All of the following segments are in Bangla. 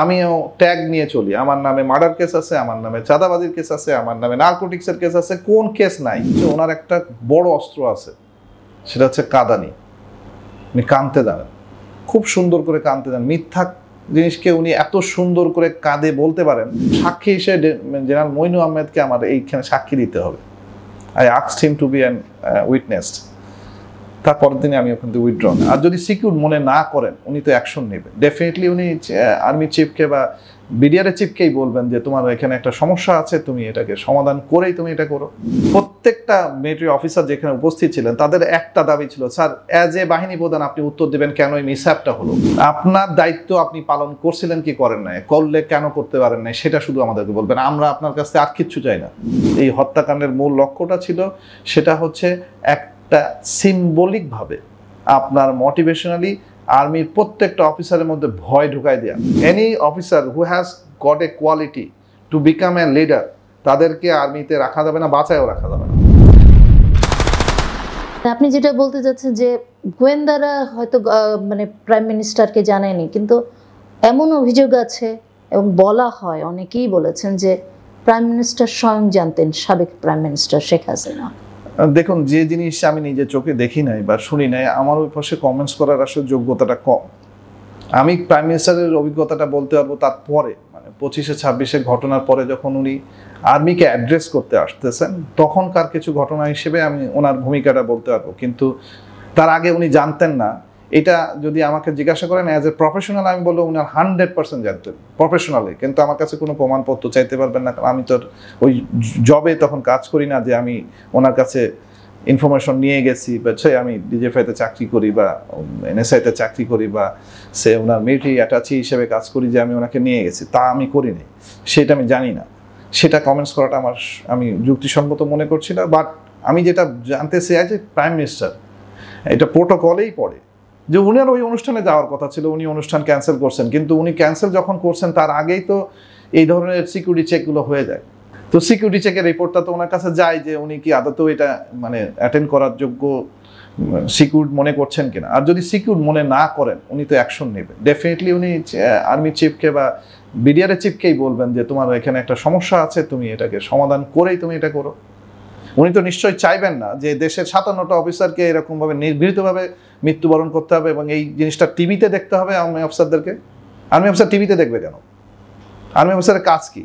আমিও ট্যাগ নিয়ে চলি, আমার নামে মার্ডার কেস আছে, আমার নামে চাঁদাবাজির কেস আছে, আমার নামে নার্কোটিক্সের কেস আছে, কোন কেস নাই? ওনার একটা বড় অস্ত্র আছে, সেটা হচ্ছে কাঁদানি। উনি কাঁদতে জানেন, খুব সুন্দর করে কাঁদতে জানেন। মিথ্যা জিনিসকে উনি এত সুন্দর করে কাঁদে বলতে পারেন। সাক্ষী হিসেবে জেনারেল মইনু আহমেদকে আমার এইখানে সাক্ষী দিতে হবে। I asked him to be an witness. তারপরের দিনে আমি ওখান থেকে উইথড্র। আর যদি সিকিউর মনে না করেন, উনি তো অ্যাকশন নেবে ডেফিনেটলি। উনি আর্মি চিফকে বা বিডিআরের চিফকেই বলবেন যে তোমার এখানে একটা সমস্যা আছে, তুমি এটাকে সমাধান করেই তুমি এটা করো। প্রত্যেকটা মিলিটারি অফিসার যেখানে উপস্থিত ছিলেন তাদের একটা দাবি ছিল, স্যার অ্যাজ এ বাহিনী প্রধান আপনি উত্তর দেবেন কেন এই মিসহ্যাপটা হলো। আপনার দায়িত্ব আপনি পালন করছিলেন কি করেন নাই, করলে কেন করতে পারেন নাই, সেটা শুধু আমাদেরকে বলবেন। আমরা আপনার কাছে আর কিচ্ছু চাই না। এই হত্যাকাণ্ডের মূল লক্ষ্যটা ছিল, সেটা হচ্ছে একটা সিম্বলিক ভাবে আপনার মোটিভেশনালি আর্মির প্রত্যেকটা অফিসারের মধ্যে ভয় ঢুকাই দেয়া। Any officer who has got a quality to become a leader, তাদেরকে আর্মিতে রাখা যাবে না, বাঁচায়ও রাখা যাবে না। আপনি যেটা বলতে চাচ্ছেন যে গোয়েন্দারা হয়তো মানে প্রাইম মিনিস্টারকে জানায়নি, কিন্তু এমন অভিযোগ আছে এবং বলা হয়, অনেকেই বলেছেন যে প্রাইম মিনিস্টার স্বয়ং জানতেন, সাবেক প্রাইম মিনিস্টার শেখ হাসিনা। দেখুন, যে জিনিস আমি নিজের চোখে দেখি নাই বা শুনি নাই, আমার ওই পাশে কমেন্টস করার আসলে যোগ্যতাটা কম। আমি প্রাইম মিনিস্টারের অভিজ্ঞতাটা বলতে পারবো তারপরে, মানে 25-26 ঘটনার পরে যখন উনি আর্মিকে অ্যাড্রেস করতে আসতেছেন, তখনকার কিছু ঘটনা হিসেবে আমি ওনার ভূমিকাটা বলতে পারবো। কিন্তু তার আগে উনি জানতেন না, এটা যদি আমাকে জিজ্ঞাসা করেন অ্যাজ এ প্রফেশনাল, আমি বলবো উনার 100% জানতেন প্রফেশনালি। কিন্তু আমার কাছে কোনো প্রমাণপত্র চাইতে পারবেন না, কারণ আমি তো ওই জবে তখন কাজ করি না যে আমি ওনার কাছে ইনফরমেশন নিয়ে গেছি, বা আমি ডিজিএফআইতে চাকরি করি বা এনএসআইতে চাকরি করি বা ওনার মিলিটারি অ্যাটাচি হিসেবে কাজ করি যে আমি ওনাকে নিয়ে গেছি, তা আমি করিনি, সেটা আমি জানি না। সেটা কমেন্টস করাটা আমি যুক্তিসঙ্গত মনে করছি না। বাট আমি যেটা জানতে চাই যে প্রাইম মিনিস্টার, এটা প্রোটোকলেই পড়ে যে উনার ওই অনুষ্ঠানে যাওয়ার কথা ছিল, উনি অনুষ্ঠান ক্যান্সেল করছেন। কিন্তু উনি ক্যান্সেল যখন করছেন তার আগেই তো এই ধরনের সিকিউরিটি চেকগুলো হয়ে যায়। তো সিকিউরিটি চেকের রিপোর্টটা তো ওনার কাছে যায় যে উনি কি আদতেও এটা মানে অ্যাটেন্ড করার যোগ্য সিকিউর মনে করছেন কিনা। আর যদি সিকিউর মনে না করেন, উনি তো অ্যাকশন নেবে ডেফিনেটলি। উনি আর্মি চিফকে বা বিডিআরের চিফকেই বলবেন যে তোমার এখানে একটা সমস্যা আছে, তুমি এটাকে সমাধান করেই তুমি এটা করো। উনি তো নিশ্চয়ই চাইবেন না যে দেশের 57টা অফিসারকে এরকমভাবে নির্ভীতভাবে মৃত্যুবরণ করতে হবে এবং এই জিনিসটা টিভিতে দেখতে হবে আর্মি অফিসারদেরকে। আর্মি অফিসার টিভিতে দেখবে কেন? আর্মি অফিসারের কাজ কি?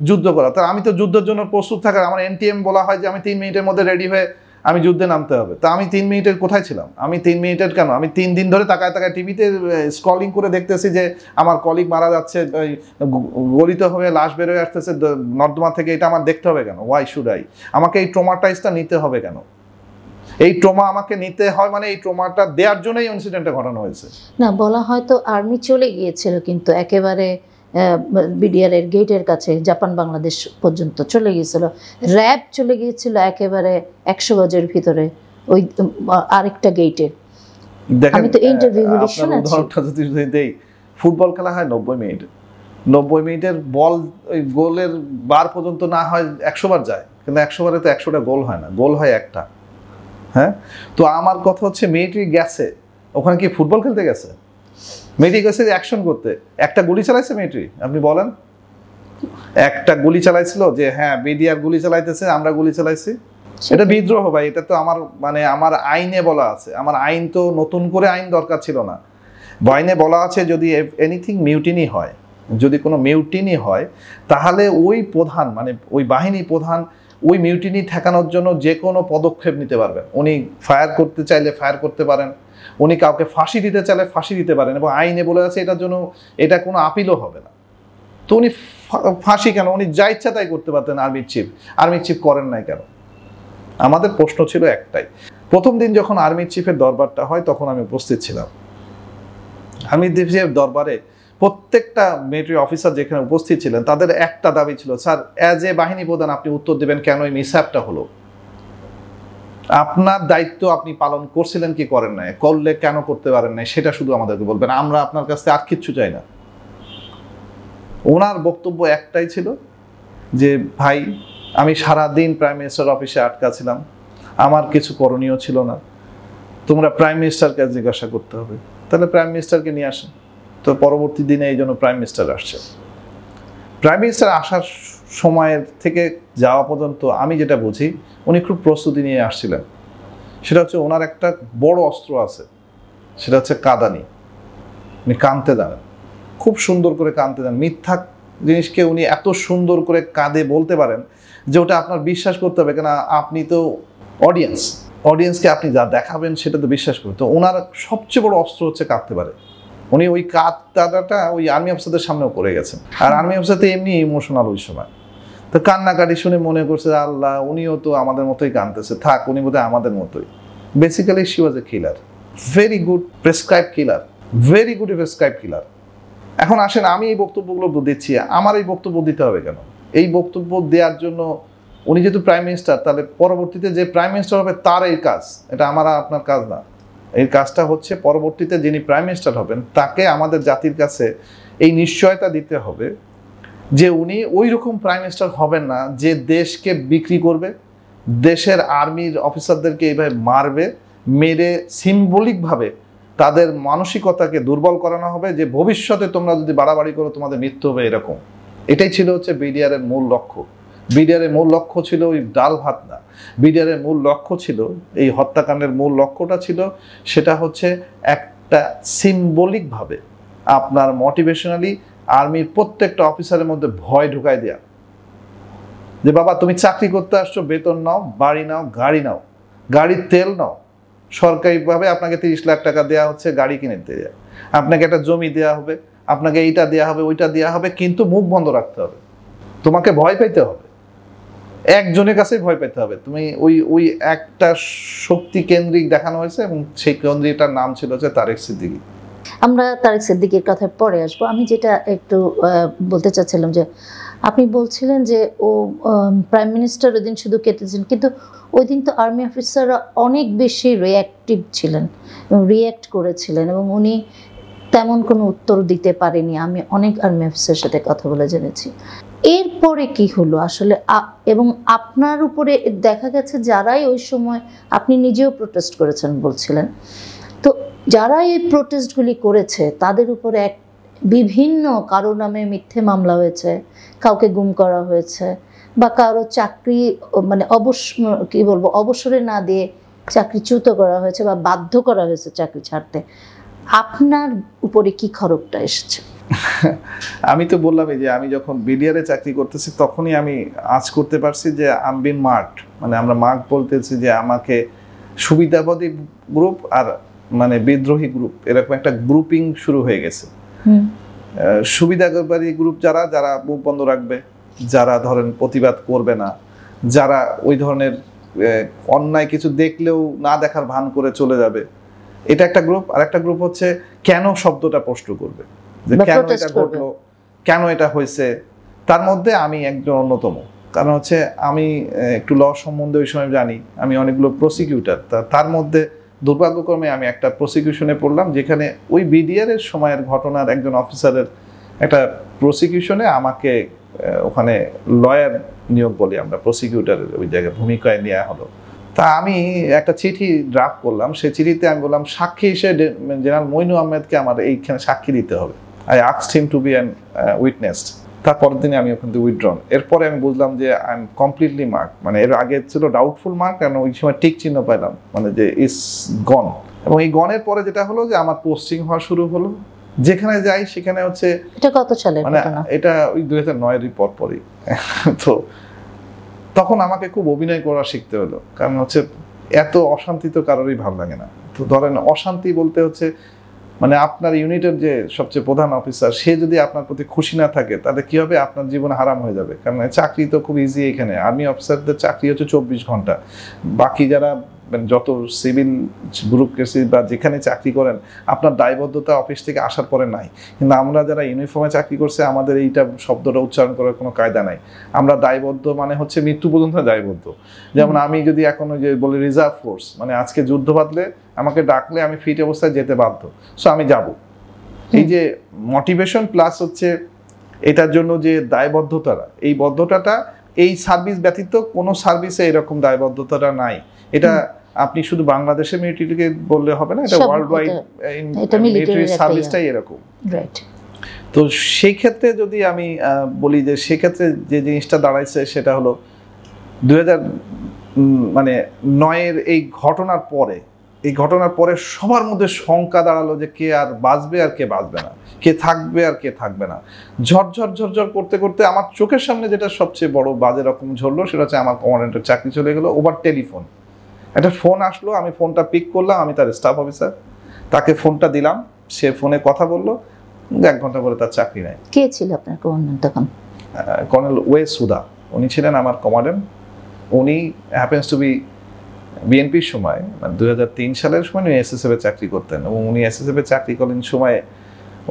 যুদ্ধ করা। তা আমি তো যুদ্ধের জন্য প্রস্তুত থাকার, আমার এনটিএম বলা হয় যে আমি 3 মিনিটের মধ্যে রেডি হয়ে আমি যুদ্ধে নামতে হবে। তা আমি 3 মিনিটের কোথায় ছিলাম? আমি 3 মিনিটের কেন, আমি 3 দিন ধরে তাকায় তাকায় টিভিতে স্ক্রলিং করে দেখতেছি যে আমার কলিগ মারা যাচ্ছে, গলিত হয়ে লাশ বেরোয় আসতেছে নর্দমা থেকে। এটা আমার দেখতে হবে কেন? Why should I? আমাকে এই ট্রমাটাইজটা নিতে হবে কেন? এই ট্রমা আমাকে নিতে হয়, মানে এই ট্রমাটা দেওয়ার জন্যই ইনসিডেন্টটা ঘটানো হয়েছে। না, বলা হয়তো আর্মি চলে গিয়েছিল, কিন্তু একেবারে বিডিআর এর গেটের কাছে জাপান বাংলাদেশ পর্যন্ত চলে গিয়েছিল। র্যাব চলে গিয়েছিল একেবারে 100 গজের ভিতরে ওই আরেকটা গেটে। আমি তো ইন্টারভিউগুলো শুনেছি। উদাহরণটা যদি দেই, ফুটবল খেলা হয় 90 মিনিট। 90 মিনিটের বল ওই গোলের বার পর্যন্ত না হয় 100 বার যায়, কিন্তু 100 বারে তো 100টা গোল হয় না, গোল হয় একটা। হ্যাঁ, তো আমার কথা হচ্ছে মিলিটারি গেছে ওখানে, কি ফুটবল খেলতে গেছে? মিলিটারি গেছে অ্যাকশন করতে। একটা গুলি চালাইছে মিলিটারি? আপনি বলেন, একটা গুলি চালাইছিল যে হ্যাঁ বিডিআর গুলি চালাইতেছে, আমরা গুলি চালাইছি? এটা বিদ্রোহ ভাই। এটা তো আমার মানে আমার আইনে বলা আছে। আমার আইন তো নতুন করে আইন দরকার ছিল না। আইনে বলা আছে যদি এনিথিং মিউটিনি হয়, যদি কোনো মিউটিনি হয়, তাহলে ওই প্রধান মানে ওই বাহিনী প্রধান ওই মিউটিনি ঠেকানোর জন্য যে কোনো পদক্ষেপ নিতে পারবেন। উনি ফায়ার করতে চাইলে ফায়ার করতে পারেন, উনি কাউকে ফাঁসি দিতে চাইলে ফাঁসি দিতে পারেন, এবং আইনে বলে আছে এটার জন্য এটা কোনো আপিলও হবে না। তো উনি ফাঁসি কেন? উনি যা ইচ্ছা তাই করতে পারতেন আর্মির চিফ করেন নাই কেন? আমাদের প্রশ্ন ছিল একটাই। প্রথম দিন যখন আর্মির চিফের দরবারটা হয় তখন আমি উপস্থিত ছিলাম। আর্মির চিফের দরবারে প্রত্যেকটা মিলিটারি অফিসার যেখানে উপস্থিত ছিলেন তাদের একটা দাবি ছিল, স্যার অ্যাজ এ বাহিনী প্রধান আপনি উত্তর দেবেন কেন এই মিসহ্যাপটা হলো। আপনার দায়িত্ব আপনি পালন করছিলেন কি করেন নাই, করলে কেন করতে পারেন নাই, সেটা শুধু আমাদেরকে বলবেন। আমরা আপনার কাছে আর কিচ্ছু চাই না। ওনার বক্তব্য একটাই ছিল যে ভাই আমি সারাদিন প্রাইম মিনিস্টার অফিসে আটকা ছিলাম, আমার কিছু করণীয় ছিল না, তোমরা প্রাইম মিনিস্টারকে জিজ্ঞাসা করতে হবে। তাহলে প্রাইম মিনিস্টারকে নিয়ে আসেন, তো পরবর্তী দিনে এই জন্য প্রাইম মিনিস্টার আসছে। প্রাইম মিনিস্টার আসার সময়ের থেকে যাওয়া পর্যন্ত আমি যেটা বুঝি উনি খুব প্রস্তুতি নিয়ে আসছিলেন। সেটা হচ্ছে ওনার একটা বড় অস্ত্র আছে, সেটা হচ্ছে কাঁদানি। উনি কাঁদতে জানেন, খুব সুন্দর করে কাঁদতে জানেন। মিথ্যা জিনিসকে উনি এত সুন্দর করে কাঁদে বলতে পারেন যে ওটা আপনার বিশ্বাস করতে হবে, কেন আপনি তো অডিয়েন্সকে আপনি যা দেখাবেন সেটা তো বিশ্বাস করতে। তো ওনার সবচেয়ে বড় অস্ত্র হচ্ছে কাঁদতে পারে। উনি ওই কাঁদাটা ওই আর্মি অফিসারদের সামনেও করে গেছেন। আর আর্মি অফিসার তো এমনি ইমোশনাল ওই সময়, তো কান্নাকাটি শুনে মনে করছে আল্লাহ উনিও তো আমাদের মতোই কাঁদতেছে, থাক উনি বোধহয় আমাদের মতোই। Basically she was a killer, very good prescribe killer, very good prescribe killer. এখন আসেন, আমি এই বক্তব্যগুলো দিচ্ছি, আমার এই বক্তব্য দিতে হবে কেন? এই বক্তব্য দেওয়ার জন্য উনি যেহেতু প্রাইম মিনিস্টার, তাহলে পরবর্তীতে যে প্রাইম মিনিস্টার হবে তার এই কাজ, এটা আমার আপনার কাজ না। এই কাজটা হচ্ছে পরবর্তীতে যিনি প্রাইম মিনিস্টার হবেন তাকে আমাদের জাতির কাছে এই নিশ্চয়তা দিতে হবে যে উনি ওই রকম প্রাইম মিনিস্টার হবেন না যে দেশকে বিক্রি করবে, দেশের আর্মির অফিসারদেরকে এইভাবে মারবে, মেরে সিম্বলিকভাবে তাদের মানসিকতাকে দুর্বল করানো হবে যে ভবিষ্যতে তোমরা যদি বাড়াবাড়ি করো তোমাদের মৃত্যু হবে, এরকম। এটাই ছিল হচ্ছে বিডিআর এর মূল লক্ষ্য। বিডিআর এর মূল লক্ষ্য ছিল ওই ডাল ভাত না, বিডিআর এর মূল লক্ষ্য ছিল, এই হত্যাকাণ্ডের মূল লক্ষ্যটা ছিল সেটা হচ্ছে একটা সিম্বলিকভাবে আপনার মোটিভেশনালি আর্মির প্রত্যেকটা অফিসারের মধ্যে ভয় ঢুকাই দেয়া, যে বাবা তুমি চাকরি করতে আসছো, বেতন নাও, বাড়ি নাও, গাড়ি নাও, গাড়ির তেল নাও, সরকারিভাবে আপনাকে 30 লাখ টাকা দেওয়া হচ্ছে গাড়ি কিনে দেওয়া, আপনাকে একটা জমি দেওয়া হবে, আপনাকে এইটা দেওয়া হবে, ওইটা দেওয়া হবে, কিন্তু মুখ বন্ধ রাখতে হবে, তোমাকে ভয় পেতে হবে, একজনের কাছেই ভয় পেতে হবে। তুমি ওই একটা শক্তি কেন্দ্রিক দেখানো হয়েছে এবং সেই কেন্দ্রিকটার নাম ছিল হচ্ছে তারেক সিদ্দিকী। আমরা তারেক সিদ্দিকীর কথায় পরে আসবো। আমি যেটা একটু বলতে চাচ্ছিলাম যে আপনি বলছিলেন যে ও প্রাইম মিনিস্টার ওই দিন শুধু কেটেছেন, কিন্তু ওই দিন তো আর্মি অফিসাররা অনেক বেশি রিঅ্যাক্টিভ ছিলেন এবং রিঅ্যাক্ট করেছিলেন এবং উনি তেমন কোনো উত্তর দিতে পারেনি। আমি অনেক আর্মি অফিসারের সাথে কথা বলে জেনেছি। এরপরে কি হলো আসলে? এবং আপনার উপরে দেখা গেছে যারাই ওই সময়, আপনি নিজেও প্রোটেস্ট করেছেন বলছিলেন, তো যারা এই প্রোটেস্টগুলি করেছে তাদের উপরে বিভিন্ন কারো নামে মিথ্যে মামলা হয়েছে, কাউকে গুম করা হয়েছে, বা কারো চাকরি মানে অবসরে না দিয়ে চাকরিচ্যুত করা হয়েছে বা বাধ্য করা হয়েছে চাকরি ছাড়তে। আপনার উপরে কি খরচটা এসেছে? আমি তো বললামই যে আমি যখন বিডিআরে চাকরি করতেছি তখনই আমি আজ করতে পারছি যে আম বিন মার্কড, মানে আমরা মার্ক বলতেছি যে আমাকে সুবিধাবাদী গ্রুপ আর মানে বিদ্রোহী গ্রুপ, এরকম একটা গ্রুপিং শুরু হয়ে গেছে। সুবিধাবাদী গ্রুপ যারা যারা মুখ বন্ধ রাখবে, যারা ধরেন প্রতিবাদ করবে না, যারা ওই ধরনের অন্যায় কিছু দেখলেও না দেখার ভান করে চলে যাবে, এটা একটা গ্রুপ। আর একটা গ্রুপ হচ্ছে কেন শব্দটা প্রশ্ন করবে, যে কেন এটা ঘটলো, কেন এটা হয়েছে। তার মধ্যে আমি একজন অন্যতম, কারণ হচ্ছে আমি একটু ল সম্বন্ধে ওই সময় জানি, আমি অনেকগুলো প্রসিকিউটর, তার মধ্যে দুর্ভাগ্যক্রমে আমি একটা প্রসিকিউশনে পড়লাম যেখানে ওই বিডিআর এর সময়ের ঘটনার একজন অফিসারের একটা প্রসিকিউশনে আমাকে ওখানে লয়ার নিয়োগ বলি আমরা, প্রসিকিউটরের ওই জায়গায় ভূমিকায় নেওয়া হলো। তা আমি একটা চিঠি ড্রাফট করলাম, সেই চিঠিতে আমি বললাম সাক্ষী হিসেবে জেনারেল মইনু আহমেদকে আমার এইখানে সাক্ষী দিতে হবে। I asked him to be an witness. তারপরের দিনে আমি ওখান থেকে উইথড্রন। এরপরে আমি বুঝলাম যে আই এম কমপ্লিটলি মার্ক, মানে এর আগে ছিল ডাউটফুল মার্ক, কারণ ওই সময় টিক চিহ্ন পাইলাম, মানে যে ইস গন। এবং এই গনের পরে যেটা হলো যে আমার পোস্টিং হওয়া শুরু হলো, যেখানে যাই সেখানে হচ্ছে, এটা কত সালে মানে এটা ওই 2009 এর পরই। তো তখন আমাকে খুব অভিনয় করা শিখতে হলো, কারণ হচ্ছে এত অশান্তি তো কারোরই ভালো লাগে না। তো ধরেন অশান্তি বলতে হচ্ছে মানে আপনার ইউনিটের যে সবচেয়ে প্রধান অফিসার, সে যদি আপনার প্রতি খুশি না থাকে তাহলে কি হবে, আপনার জীবন হারাম হয়ে যাবে। কারণ চাকরি তো খুব ইজি এখানে, আর্মি অফিসারদের চাকরি হচ্ছে 24 ঘন্টা। বাকি যারা যত সিভিল ব্যুরোক্রেসি বা যেখানে চাকরি করেন, আপনার দায়বদ্ধতা অফিস থেকে আসার পরে নাই। কিন্তু আমরা যারা ইউনিফর্মে চাকরি করছে, আমাদের এইটা শব্দটা উচ্চারণ করার কোনো কায়দা নাই। আমরা দায়বদ্ধ মানে হচ্ছে মৃত্যু পর্যন্ত দায়বদ্ধ। যেমন আমি যদি এখন যে বলি রিজার্ভ ফোর্স, মানে আজকে যুদ্ধ বাঁধলে আমাকে ডাকলে আমি ফিট অবস্থায় যেতে বাধ্য, সো আমি যাব। এই যে মোটিভেশন প্লাস হচ্ছে এটার জন্য যে দায়বদ্ধতাটা, এই সার্ভিস ব্যতীত কোনো সার্ভিসে এরকম দায়বদ্ধতাটা নাই। এটা আপনি শুধু বাংলাদেশের মিলিটারিকে বললে হবে না, এটা সব ওয়ার্ল্ড ওয়াইড এটা মিলিটারি military-র সার্ভিসটাই এরকম। রাইট। তো সেই ক্ষেত্রে যদি আমি বলি যে সেক্ষেত্রে যে জিনিসটা দাঁড়াইছে সেটা হলো 2009-এর এই ঘটনার পরে সবার মধ্যে শঙ্কা দাঁড়ালো যে কে আর বাঁচবে আর কে বাঁচবে না, কে থাকবে আর কে থাকবে না। ঝরঝর করতে করতে আমার চোখের সামনে যেটা সবচেয়ে বড় বাজে রকম ঝরলো সেটা হচ্ছে আমার কমান্ডেন্টের চাকরি চলে গেলো ওভার টেলিফোন। একটা ফোন আসলো, আমি ফোনটা পিক করলাম, আমি তার স্টাফ অফিসার, তাকে ফোনটা দিলাম, সে ফোনে কথা বললো, 1 ঘন্টা পরে তার চাকরি নাই। কে ছিল আপনার কমান্ডেন্ট তখন? কর্নেল ওয়ে সুদা, উনি ছিলেন আমার কমান্ডেন্ট। উনি হ্যাপেন্স টু বি বিএনপির সময়, মানে 2003 সালের সময় উনি এসএসএফ এ চাকরি করতেন, এবং উনি এসএসএফ এ চাকরি করেন সময়ে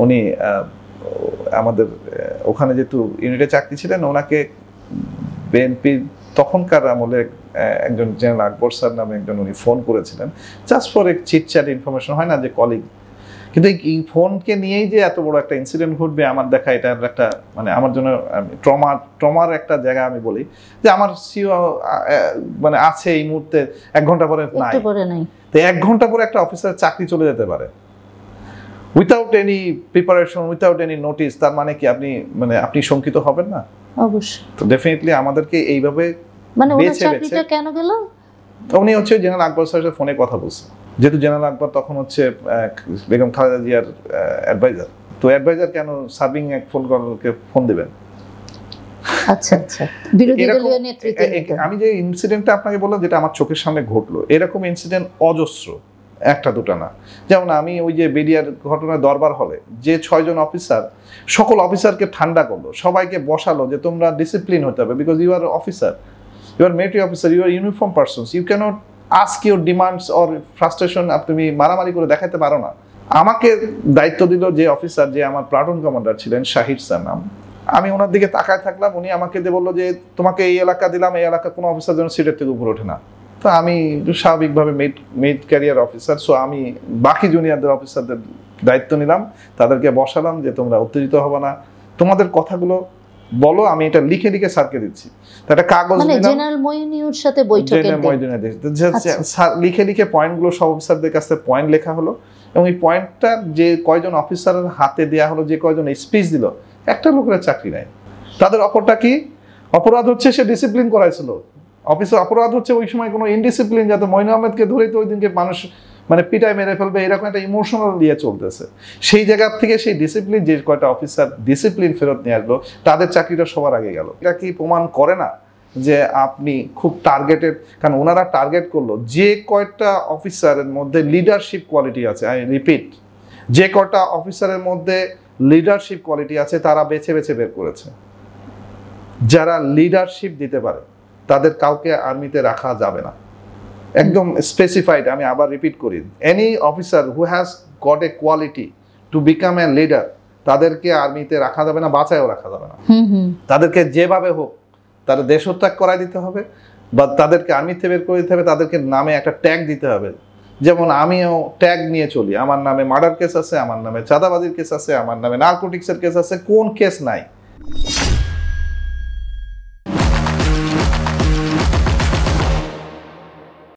উনি আমাদের ওখানে যেহেতু ইউনিটে চাকরি ছিলেন, ওনাকে বিএনপির তখনকার আমলে একজন জেনারেল আকবর স্যার নামে একজন উনি ফোন করেছিলেন, জাস্ট ফর এক চিটচ্যাট ইনফরমেশন, হয় না যে কলিগ। কিন্তু এই ফোনকে নিয়েই যে এত বড় একটা ইনসিডেন্ট ঘটবে আমার দেখা এটা একটা মানে আমার জন্য ট্রমার একটা জায়গা। আমি বলি যে আমার সিও মানে আছে এই মুহূর্তে 1 ঘন্টা পরে নাই, তো 1 ঘন্টা পরে একটা অফিসারের চাকরি চলে যেতে পারে without any preparation, without any notice. তার মানে কি আপনি শঙ্কিত হবেন না? অবশ্যই। তো ডেফিনেটলি আমাদেরকে এইভাবে মানে ওনার চাকরিটা কেন গেল? উনি হচ্ছে জেনারেল আকবর স্যারের ফোনে কথা বলছে, যেহেতু জেনারেল আকবর তখন হচ্ছে বেগম খালেদা জিয়ার অ্যাডভাইজার। তো অ্যাডভাইজার কেন সার্ভিং এক ফোন কলকে ফোন দিবেন? আচ্ছা আচ্ছা, বিরোধী দলীয় নেতৃত্ব। আমি যে ইনসিডেন্টটা আপনাকে বললাম যেটা আমার চোখের সামনে ঘটলো, এরকম ইনসিডেন্ট অজস্র, একটা দুটা না। যেমন আমি ওই যে বিডিআর ঘটনার দরবার হলে যে 6 জন অফিসার, সকল অফিসারকে ঠান্ডা করলো, সবাইকে বসালো যে তোমরা ডিসিপ্লিন হতে হবে, because you are officer, you are military officer, you are uniform persons, you can't ask your demands or frustration, তুমি মারামারি করে দেখাতে পারো না। আমাকে দায়িত্ব দিল যে অফিসার, যে আমার প্লাটুন কমান্ডার ছিলেন শাহিদ স্যার নাম, আমি ওনার দিকে তাকায় থাকলাম, উনি আমাকে দিয়ে বললো যে তোমাকে এই এলাকা দিলাম, এই এলাকা কোনো অফিসার যেন সিটের থেকে উপরে ওঠে না। তো আমি স্বাভাবিকভাবে মিড ক্যারিয়ার অফিসার, সো আমি বাকি জুনিয়রদের অফিসারদের দায়িত্ব নিলাম, তাদেরকে বসালাম যে তোমরা উত্তেজিত হবে না, তোমাদের কথাগুলো বলো, আমি এটা লিখে লিখে স্যারকে দিচ্ছি। তো একটা কাগজ নিলাম, জেনারেল মইনুর সাথে বৈঠকে লিখে লিখে পয়েন্টগুলো সব অফিসারদের কাছে পয়েন্ট লেখা হলো, এবং এই পয়েন্টটা যে কয়জন অফিসারের হাতে দেয়া হলো, যে কয়জন স্পিচ দিল, একটা লোকের চাকরি নাই। তাদের অপরটা কি অপরাধ হচ্ছে, সে ডিসিপ্লিন করাইছিল অফিসে। অপরাধ হচ্ছে ওই সময় কোনো ইনডিসিপ্লিন, যাতে মইনু আহমেদকে ধরেই তো ওই দিনকে মানুষ পিটায় মেরে ফেলবে, এরকম একটা ইমোশনাল দিয়ে চলতেছে। সেই জায়গা থেকে সেই ডিসিপ্লিন, যে কয়টা অফিসার ডিসিপ্লিন ফেরত নিয়ে আসলো, তাদের চাকরিটা সবার আগে গেল। এটা কি প্রমাণ করে না যে আপনি খুব টার্গেটেড? কারণ ওনারা টার্গেট করলো যে কয়টা অফিসারের মধ্যে লিডারশিপ কোয়ালিটি আছে, আই রিপিট, যে কয়টা অফিসারের মধ্যে লিডারশিপ কোয়ালিটি আছে তারা বেছে বেছে বের করেছে। যারা লিডারশিপ দিতে পারে তাদের কাউকে আর্মিতে রাখা যাবে না, একদম স্পেসিফাইড। আমি আবার রিপিট করি, any officer who has got a quality to become a leader, তাদেরকে আর্মিতে রাখা যাবে না, বাঁচায়ও রাখা যাবে না। তাদেরকে যেভাবে হোক তাদের দেশত্যাগ করাই দিতে হবে, বা তাদেরকে আর্মিতে বের করে দিতে হবে, তাদেরকে নামে একটা ট্যাগ দিতে হবে। যেমন আমিও ট্যাগ নিয়ে চলি, আমার নামে মার্ডার কেস আছে, আমার নামে চাঁদাবাজির কেস আছে, আমার নামে নারকোটিক্সের কেস আছে, কোন কেস নাই?